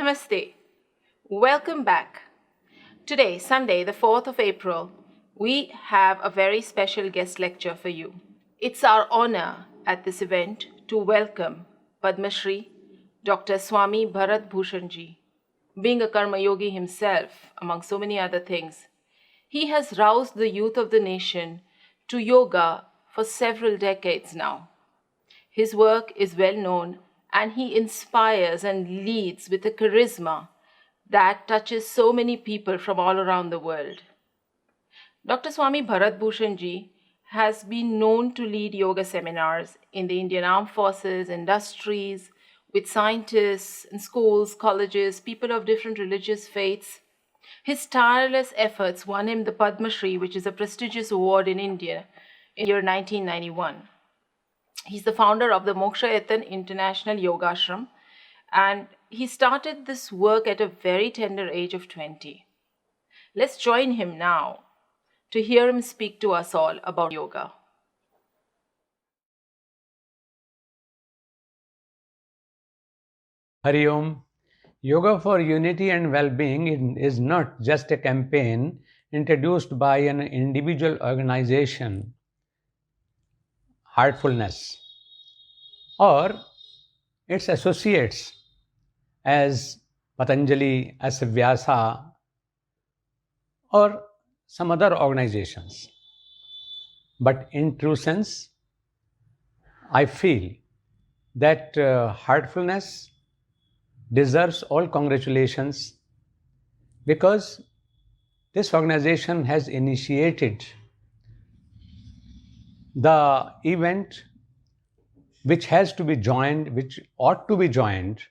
Namaste. Welcome back. Today, Sunday, the 4th of April, we have a very special guest lecture for you. It's our honor at this event to welcome Padma Shri Dr. Swami Bharat Bhushanji. Being a Karma Yogi himself, among so many other things, he has roused the youth of the nation to yoga for several decades now. His work is well known and he inspires and leads with a charisma that touches so many people from all around the world. Dr. Swami Bharat Bhushanji has been known to lead yoga seminars in the Indian Armed Forces, industries, with scientists in schools, colleges, people of different religious faiths. His tireless efforts won him the Padma Shri, which is a prestigious award in India, in the year 1991. He's the founder of the Moksha Yatan International Yoga Ashram, and he started this work at a very tender age of 20. Let's join him now to hear him speak to us all about yoga. Hari Om. Yoga for Unity and Well-being is not just a campaign introduced by an individual organization, Heartfulness, or its associates as Patanjali, as Vyasa, or some other organizations. But in true sense, I feel that Heartfulness deserves all congratulations because this organization has initiated the event which has to be joined, which ought to be joined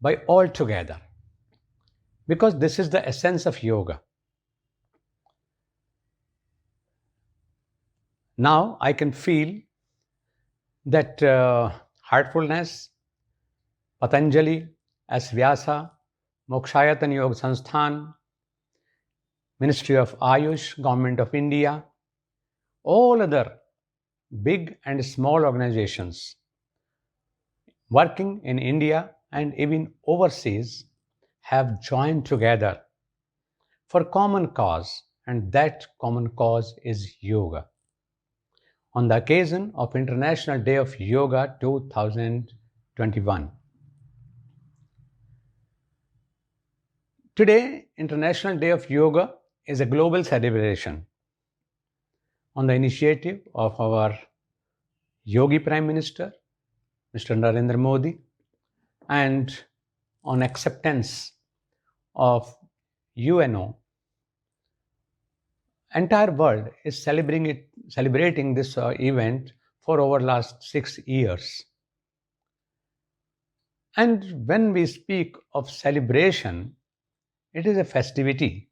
by all together, because this is the essence of yoga. Now I can feel that Heartfulness, Patanjali, as Vyasa, Mokshayatan Yoga Sansthan, Ministry of Ayush, Government of India, all other big and small organizations working in India and even overseas have joined together for common cause, and that common cause is yoga. On the occasion of International Day of Yoga 2021. Today, International Day of Yoga is a global celebration on the initiative of our Yogi Prime Minister, Mr. Narendra Modi, and on acceptance of UNO. Entire world is celebrating this event for over last 6 years. And when we speak of celebration, it is a festivity.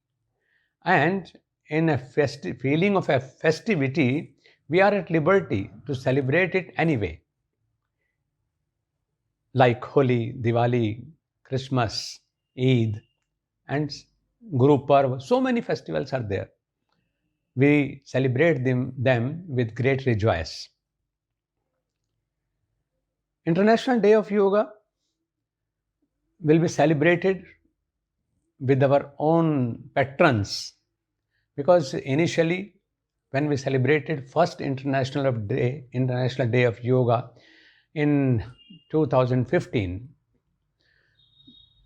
And in a feeling of a festivity, we are at liberty to celebrate it anyway. Like Holi, Diwali, Christmas, Eid, and Guru Parv, so many festivals are there. We celebrate them with great rejoice. International Day of Yoga will be celebrated with our own patrons, because initially when we celebrated first International Day of Yoga in 2015,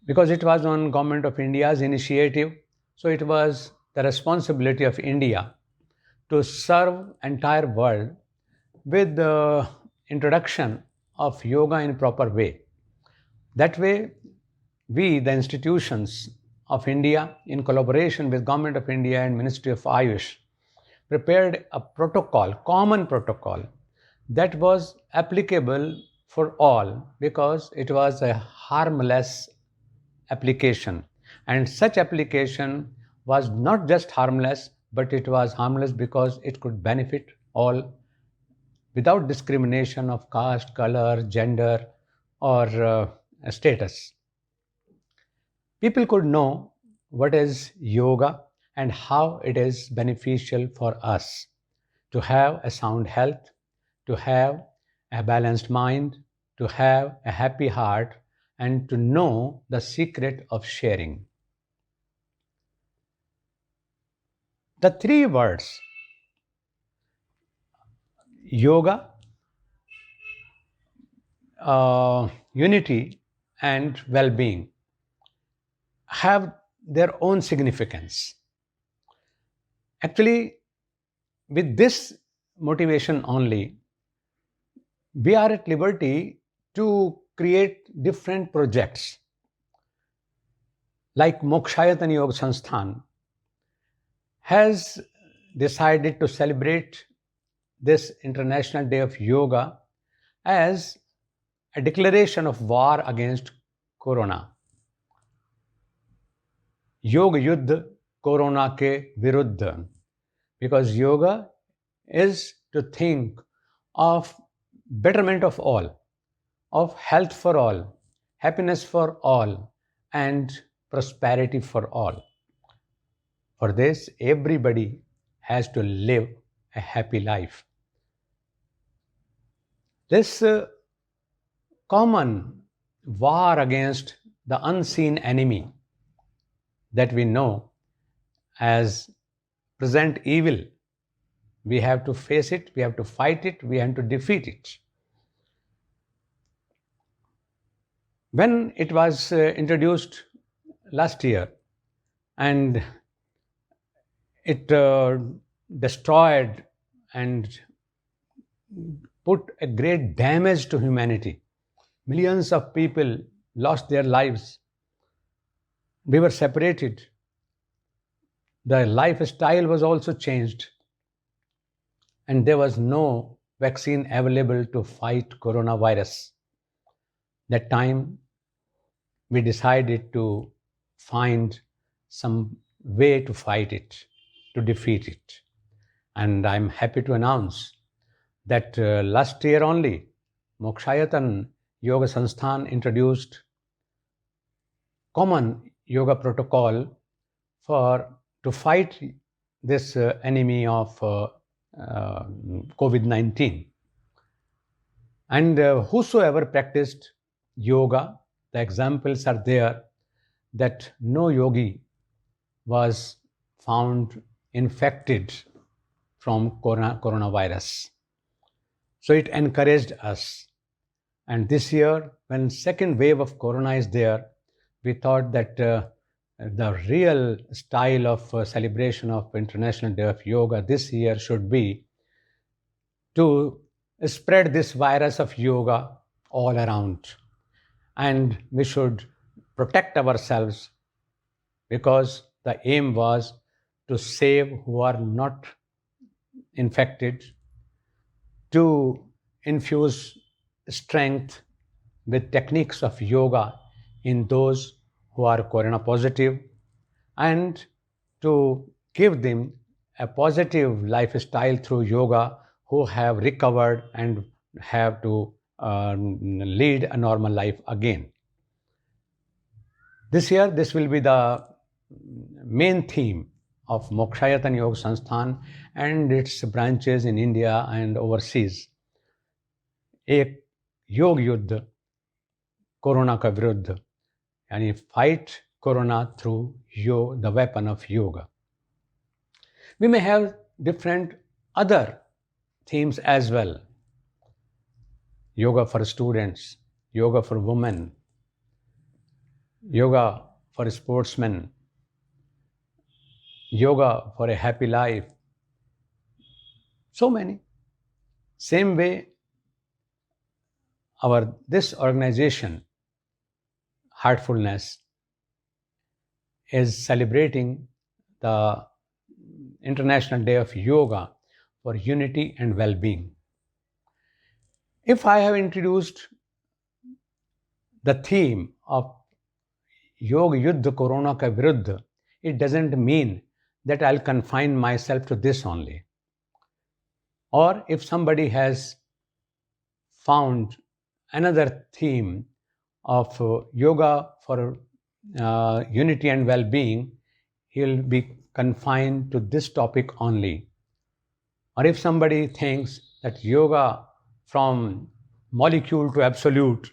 because it was on Government of India's initiative, so it was the responsibility of India to serve entire world with the introduction of yoga in proper way. That way, we, the institutions of India, in collaboration with Government of India and Ministry of Ayush, prepared a protocol, common protocol, that was applicable for all because it was a harmless application. And such application was not just harmless, but it was harmless because it could benefit all without discrimination of caste, color, gender, or status. People could know what is yoga and how it is beneficial for us to have a sound health, to have a balanced mind, to have a happy heart, and to know the secret of sharing. The three words yoga, unity, and well being have their own significance. Actually, with this motivation only, we are at liberty to create different projects like Mokshayatan Yoga Sansthan has decided to celebrate this International Day of Yoga as a declaration of war against Corona. योग युद्ध corona के विरुद्ध, because yoga is to think of betterment of all, of health for all, happiness for all, and prosperity for all. For this, everybody has to live a happy life. This common war against the unseen enemy that we know as present evil, we have to face it, we have to fight it, we have to defeat it. When it was introduced last year and it destroyed and put a great damage to humanity, millions of people lost their lives, we were separated, the lifestyle was also changed, and there was no vaccine available to fight coronavirus. That time we decided to find some way to fight it, to defeat it. And I'm happy to announce that last year only, Mokshayatan Yoga Sansthan introduced common yoga protocol to fight this enemy of COVID-19. And whosoever practiced yoga, the examples are there that no yogi was found infected from coronavirus. So it encouraged us. And this year, when second wave of corona is there, we thought that the real style of celebration of International Day of Yoga this year should be to spread this virus of yoga all around. And we should protect ourselves, because the aim was to save who are not infected, to infuse strength with techniques of yoga in those who are corona positive, and to give them a positive lifestyle through yoga who have recovered and have to lead a normal life again. This year, this will be the main theme of Mokshayatan Yoga Sansthan and its branches in India and overseas. एक योग युद्ध corona का विरुद्ध, यानी fight corona through the weapon of yoga. We may have different other themes as well. Yoga for students, yoga for women, yoga for sportsmen, yoga for a happy life. So many. Same way, this organization, Heartfulness, is celebrating the International Day of Yoga for unity and well-being. If I have introduced the theme of Yoga Yuddha Corona Ka Viruddha, it doesn't mean that I'll confine myself to this only. Or if somebody has found another theme of yoga for unity and well-being, he'll be confined to this topic only. Or if somebody thinks that yoga from molecule to absolute,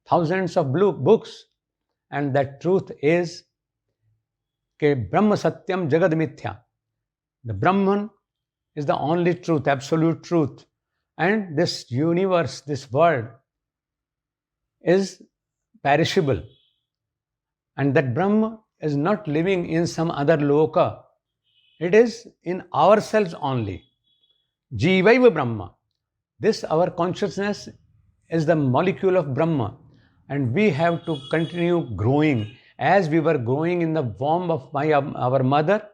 thousands of books, and that truth is ke Brahma Satyam Jagad Mithya. The Brahman is the only truth, absolute truth. And this universe, this world is perishable. And that Brahma is not living in some other loka. It is in ourselves only. Jivaiva Brahma. This, our consciousness, is the molecule of Brahma. And we have to continue growing. As we were growing in the womb of our mother,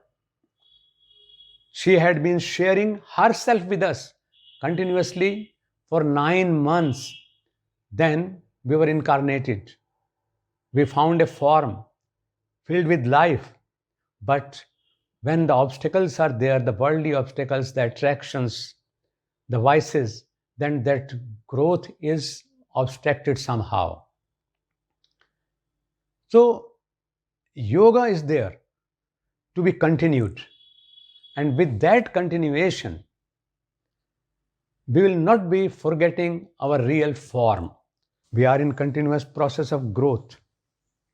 she had been sharing herself with us continuously for 9 months. Then we were incarnated. We found a form filled with life. But when the obstacles are there, the worldly obstacles, the attractions, the vices, then that growth is obstructed somehow. So, yoga is there to be continued. And with that continuation, we will not be forgetting our real form. We are in continuous process of growth.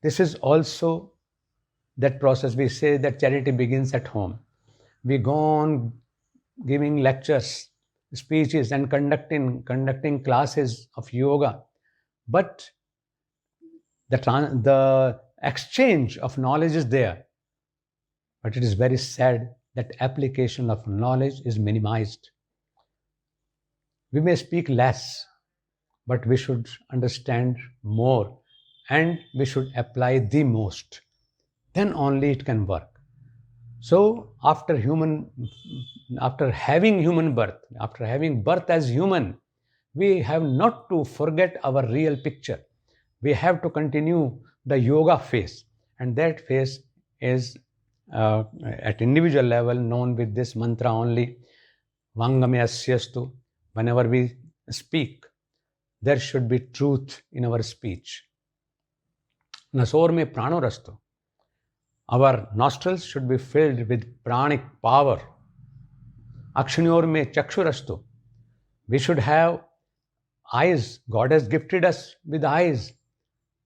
This is also that process. We say that charity begins at home. We go on giving lectures, speeches, and conducting classes of yoga. But the exchange of knowledge is there. But it is very sad that application of knowledge is minimized. We may speak less, but we should understand more, and we should apply the most. Then only it can work. So after having human birth, after having birth as human, we have not to forget our real picture. We have to continue the yoga phase, and that phase is at individual level known with this mantra only, Vangame Asyastu. Whenever we speak, there should be truth in our speech. Nasor me pranorastu. Our nostrils should be filled with pranic power. Akshanyor me chakshurastu. We should have eyes. God has gifted us with eyes.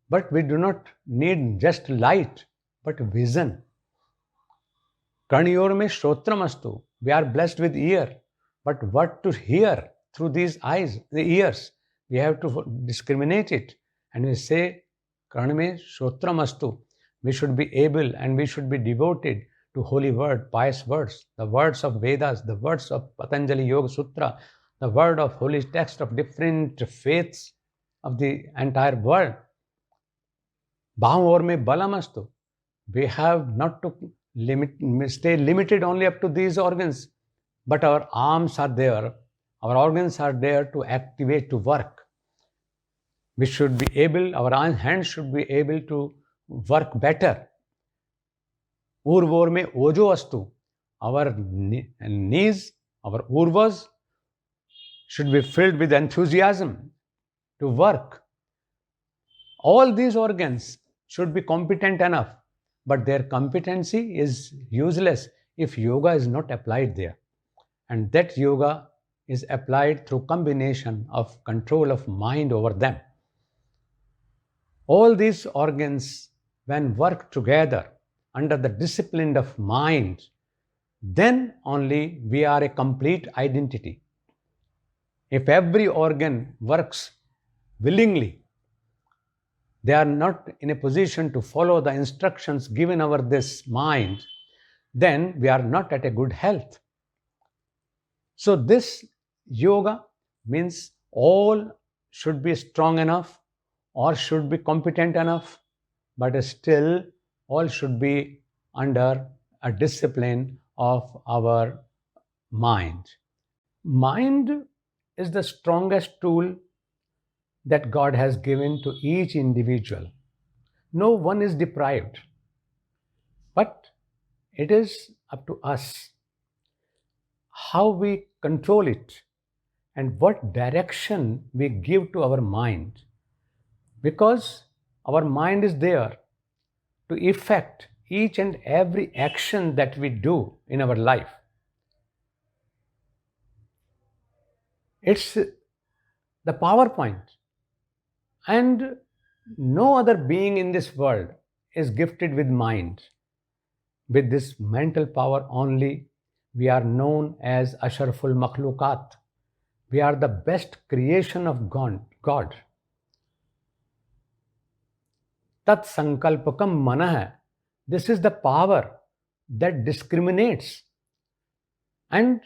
But we do not need just light, but vision. Karniyor me shrotramastu. We are blessed with ear. But what to hear through these eyes, the ears? We have to discriminate it. And we say, Karname shrotramastu. We should be able and we should be devoted to holy word, pious words, the words of Vedas, the words of Patanjali Yoga Sutra, the word of holy text of different faiths of the entire world. Bhaur me balamastu. We have not to stay limited only up to these organs, but our arms are there, our organs are there to activate, to work. We should be able, our hands should be able to work better. Urvor me ojo astu. Our knees, our urvas should be filled with enthusiasm to work. All these organs should be competent enough, but their competency is useless if yoga is not applied there. And that yoga is applied through combination of control of mind over them. All these organs, when work together under the discipline of mind, then only we are a complete identity. If every organ works willingly, they are not in a position to follow the instructions given over this mind, then we are not at a good health. So this yoga means all should be strong enough or should be competent enough, but still all should be under a discipline of our mind. Mind is the strongest tool that God has given to each individual. No one is deprived, but it is up to us how we control it and what direction we give to our mind, because our mind is there to effect each and every action that we do in our life. It's the PowerPoint. And no other being in this world is gifted with mind. With this mental power only, we are known as Asharful Makhlukat. We are the best creation of God. Tat Sankalpakam Manah. This is the power that discriminates. And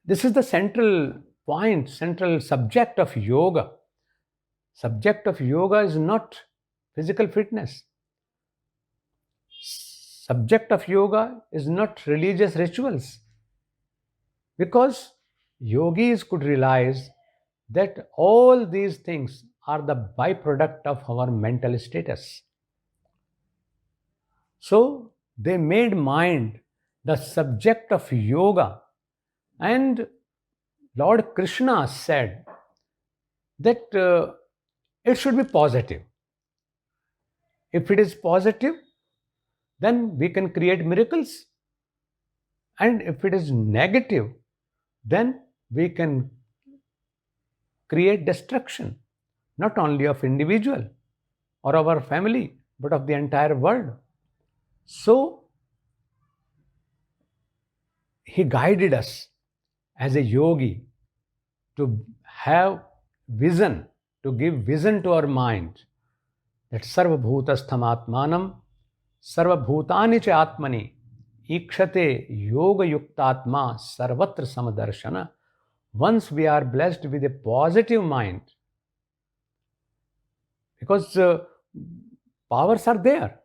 this is the central point, central subject of yoga. Subject of yoga is not physical fitness. Subject of yoga is not religious rituals. Because yogis could realize that all these things are the byproduct of our mental status. So they made mind the subject of yoga. And Lord Krishna said that it should be positive. If it is positive, then we can create miracles. And if it is negative, then we can create destruction, not only of individual or our family, but of the entire world. So he guided us as a yogi to have vision, to give vision to our mind that sarvabhutastham atmanam sarvabhutani cha atmani ikshate yoga yuktatma sarvatra samadarshana. Once we are blessed with a positive mind, because powers are there.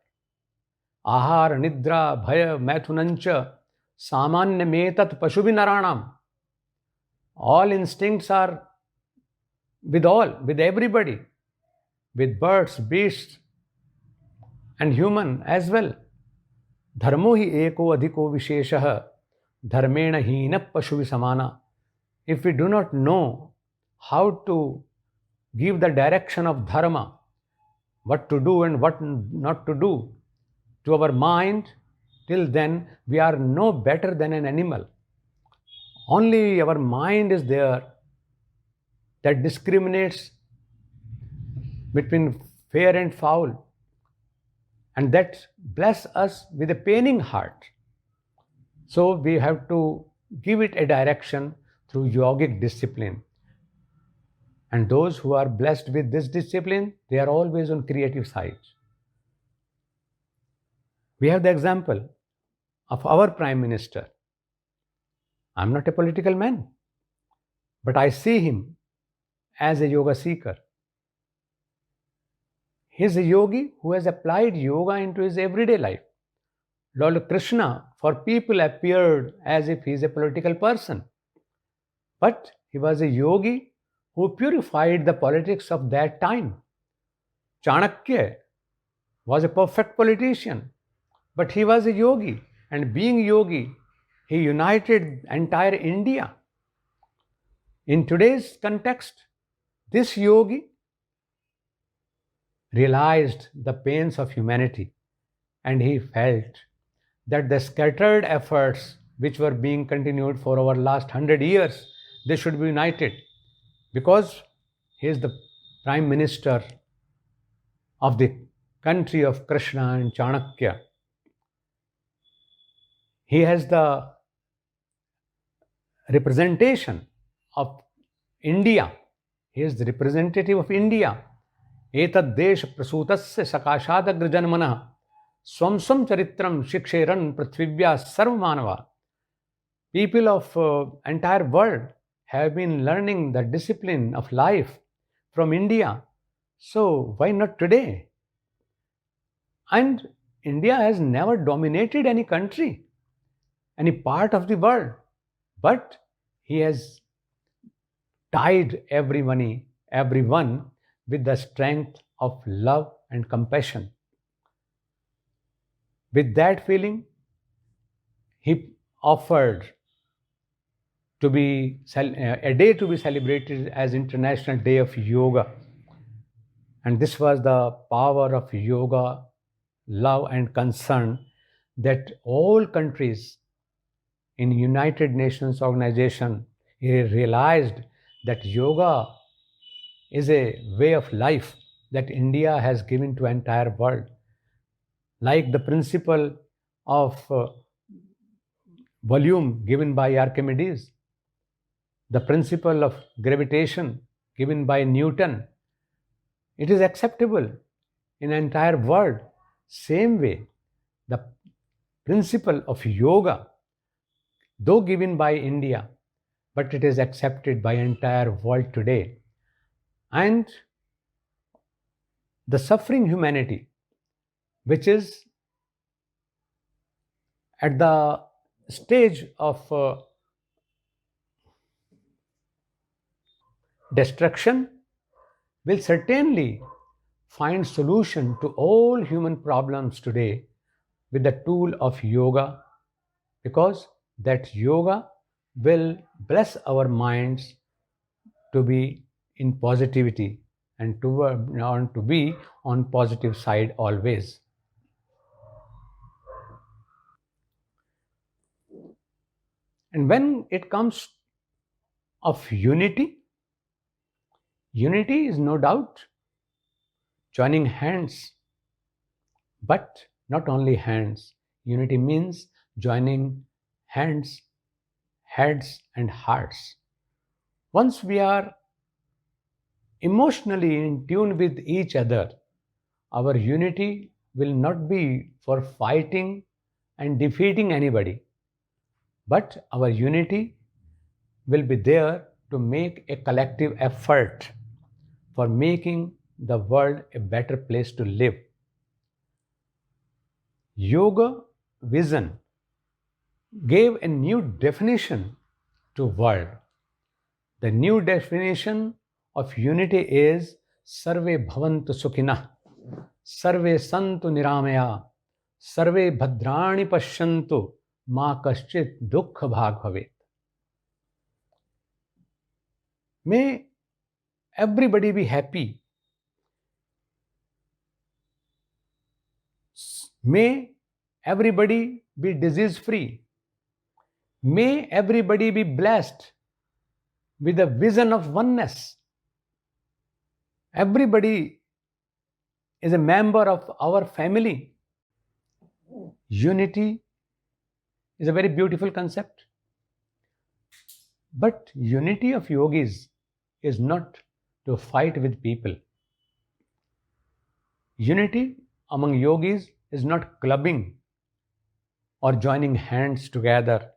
Ahar, nidra, bhaya, maithunancha, samanya metat pashubinaranam. All instincts are with everybody, with birds, beasts, and human as well. Dharmo hi eko adhiko visheshah, dharmena hina pashuvi samana. If we do not know how to give the direction of dharma, what to do and what not to do to our mind, till then we are no better than an animal. Only our mind is there that discriminates between fair and foul, and that bless us with a paining heart. So we have to give it a direction through yogic discipline. And those who are blessed with this discipline, they are always on creative side. We have the example of our Prime Minister. I'm not a political man, but I see him as a yoga seeker. He is a yogi who has applied yoga into his everyday life. Lord Krishna, for people, appeared as if he is a political person. But he was a yogi who purified the politics of that time. Chanakya was a perfect politician, but he was a yogi, and being yogi, he united entire India. In today's context, this yogi realized the pains of humanity, and he felt that the scattered efforts which were being continued for our last 100 years, they should be united, because he is the Prime Minister of the country of Krishna and Chanakya. He has the representation of India. He is the representative of India. Etad desh prasutasya sakashadagra janmana swam swam charitram shiksheran prithvivya sarvamanava. People of entire world have been learning the discipline of life from India. So why not today? And India has never dominated any country, any part of the world, but he has tied everyone with the strength of love and compassion. With that feeling, he offered to be a day to be celebrated as International Day of Yoga. And this was the power of yoga, love and concern, that all countries in United Nations organization realized that yoga is a way of life, that India has given to entire world, like the principle of volume given by Archimedes, the principle of gravitation given by Newton. It is acceptable in entire world. Same way, the principle of yoga, though given by India, but it is accepted by entire world today. And the suffering humanity, which is at the stage of destruction, will certainly find solution to all human problems today with the tool of yoga, because that yoga will bless our minds to be in positivity and to be on positive side always. And when it comes of unity, unity is no doubt joining hands, but not only hands. Unity means joining hands, heads, and hearts. Once we are emotionally in tune with each other, our unity will not be for fighting and defeating anybody, but our unity will be there to make a collective effort for making the world a better place to live. Yoga vision gave a new definition to world. The new definition of unity is Sarve Bhavantu Sukhinah, Sarve Santu Niramaya, Sarve Bhadrani Pashyantu, Ma Kaschit Dukha Bhag Bhavet. May everybody be happy. May everybody be disease free. May everybody be blessed with a vision of oneness. Everybody is a member of our family. Unity is a very beautiful concept. But unity of yogis is not to fight with people. Unity among yogis is not clubbing or joining hands together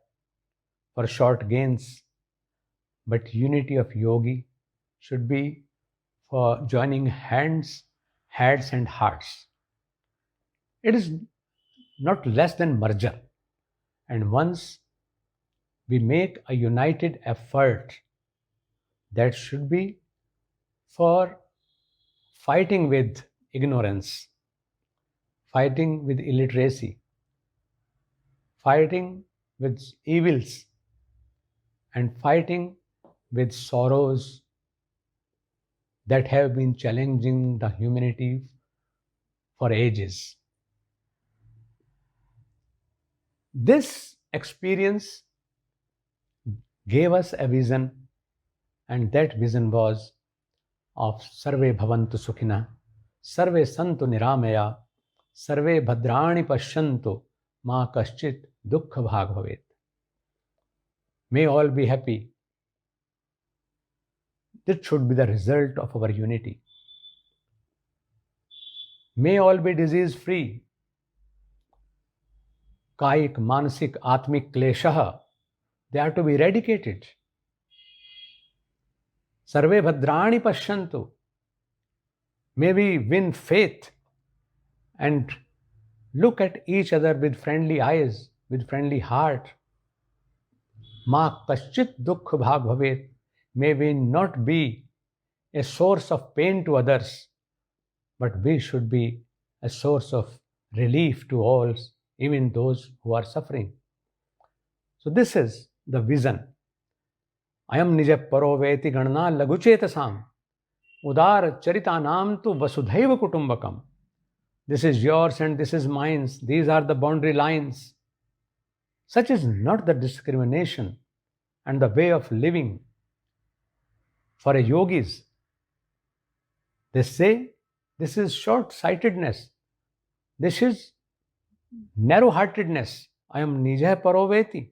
for short gains, but unity of yogi should be for joining hands, heads, and hearts. It is not less than merger. And once we make a united effort, that should be for fighting with ignorance, fighting with illiteracy, fighting with evils, and fighting with sorrows that have been challenging the humanity for ages. This experience gave us a vision, and that vision was of Sarve Bhavantu Sukhina, Sarve Santu Niramaya, Sarve Bhadrani Pashyantu, Ma Kaschit Dukha Bhag Bhavet. May all be happy. This should be the result of our unity. May all be disease free. Kaik, Manasik, Atmik Kleshah, they are to be eradicated. Sarve Bhadrani Pashyantu. May we win faith and look at each other with friendly eyes, with friendly heart. Ma Kaschit Dukha Bhag Bhavet. May we not be a source of pain to others, but we should be a source of relief to all, even those who are suffering. So this is the vision. Ayam nija paro veti ganna laguchetasam udar charitanam tu vasudhaiva kutumbakam. This is yours and this is mine. These are the boundary lines. Such is not the discrimination and the way of living for a yogis. They say This is short-sightedness. This is narrow-heartedness. I am nijah paroveti.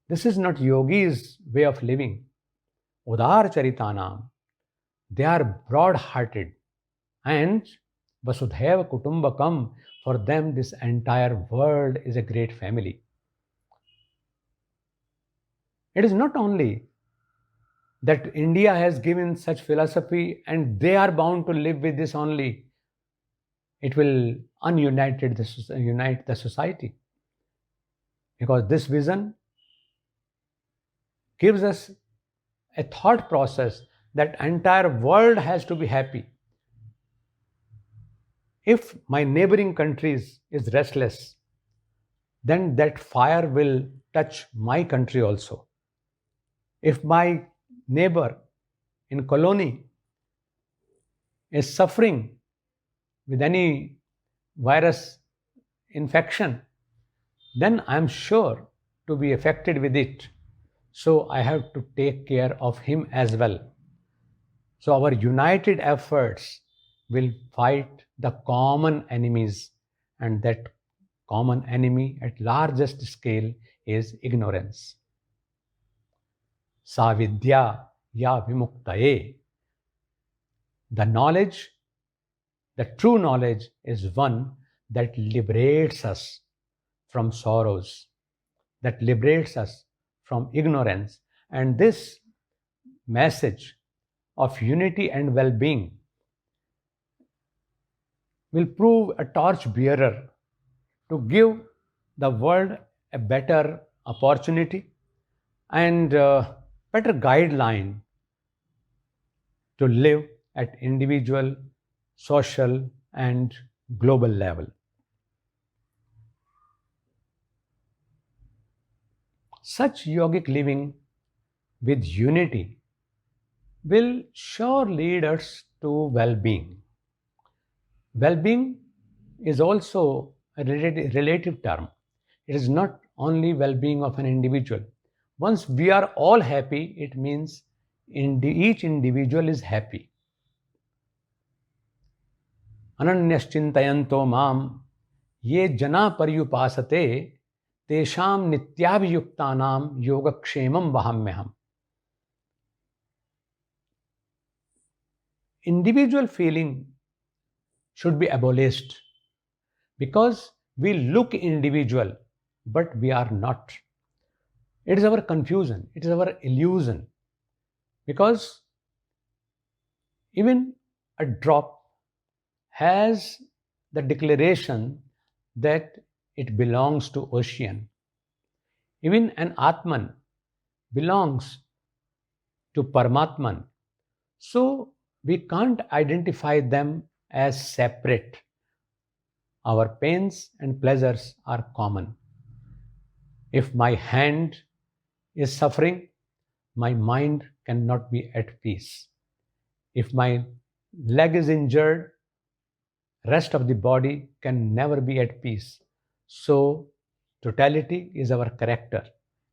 This is not yogi's way of living. Udar charitanam. They are broad-hearted. And Vasudhaiva Kutumbakam, for them this entire world is a great family. It is not only that India has given such philosophy and they are bound to live with this only. It will unite the society. Because this vision gives us a thought process that entire world has to be happy. If my neighboring countries is restless, then that fire will touch my country also. If my neighbor in colony is suffering with any virus infection, then I am sure to be affected with it. So I have to take care of him as well. So our united efforts will fight the common enemies, and that common enemy at largest scale is ignorance. Savidya ya vimuktaye. The knowledge, the true knowledge is one that liberates us from sorrows, that liberates us from ignorance. And this message of unity and well-being will prove a torch bearer to give the world a better opportunity and better guideline to live at individual, social, and global level. Such yogic living with unity will sure lead us to well-being. Well-being is also a relative term. It is not only well-being of an individual. Once we are all happy, it means each individual is happy. Ananyaschintayanto mam ye jana paryupasate tesham nityabhiyuktanam yogakshemam vahamyaham. Individual feeling should be abolished because we look individual, but we are not. It is our confusion, it is our illusion, because even a drop has the declaration that it belongs to ocean. Even an Atman belongs to Paramatman. So we can't identify them as separate. Our pains and pleasures are common. If my hand is suffering, my mind cannot be at peace. If my leg is injured, rest of the body can never be at peace. So totality is our character.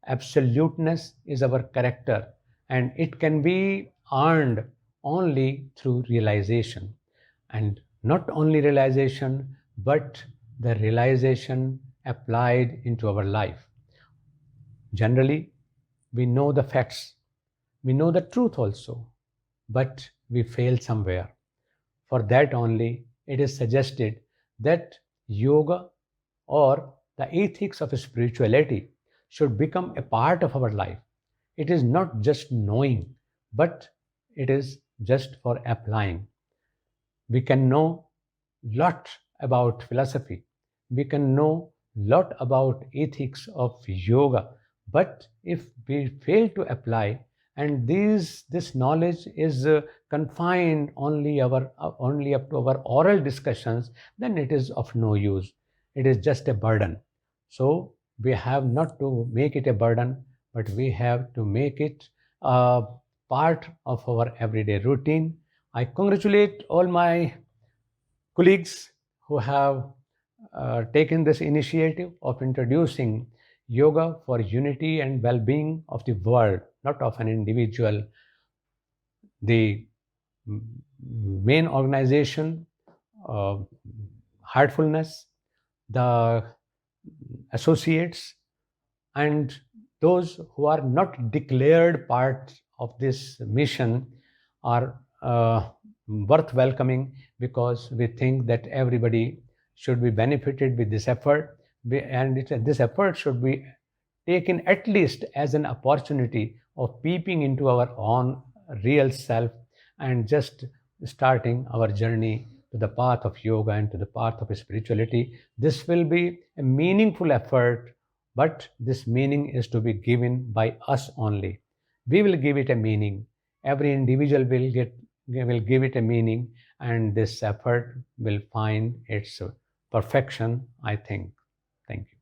Absoluteness is our character, and it can be earned only through realization. And not only realization, but the realization applied into our life. Generally, we know the facts, we know the truth also, but we fail somewhere. For that only, it is suggested that yoga or the ethics of spirituality should become a part of our life. It is not just knowing, but it is just for applying. We can know lot about philosophy. We can know lot about ethics of yoga, but if we fail to apply, and this knowledge is confined only up to our oral discussions, then it is of no use. It is just a burden. So we have not to make it a burden, but we have to make it a part of our everyday routine. I congratulate all my colleagues who have taken this initiative of introducing yoga for unity and well-being of the world, not of an individual. The main organization, Heartfulness, the associates, and those who are not declared part of this mission are worth welcoming, because we think that everybody should be benefited with this effort. And this effort should be taken at least as an opportunity of peeping into our own real self and just starting our journey to the path of yoga and to the path of spirituality. This will be a meaningful effort, but this meaning is to be given by us only. We will give it a meaning. Every individual will give it a meaning, and this effort will find its perfection, I think. Thank you.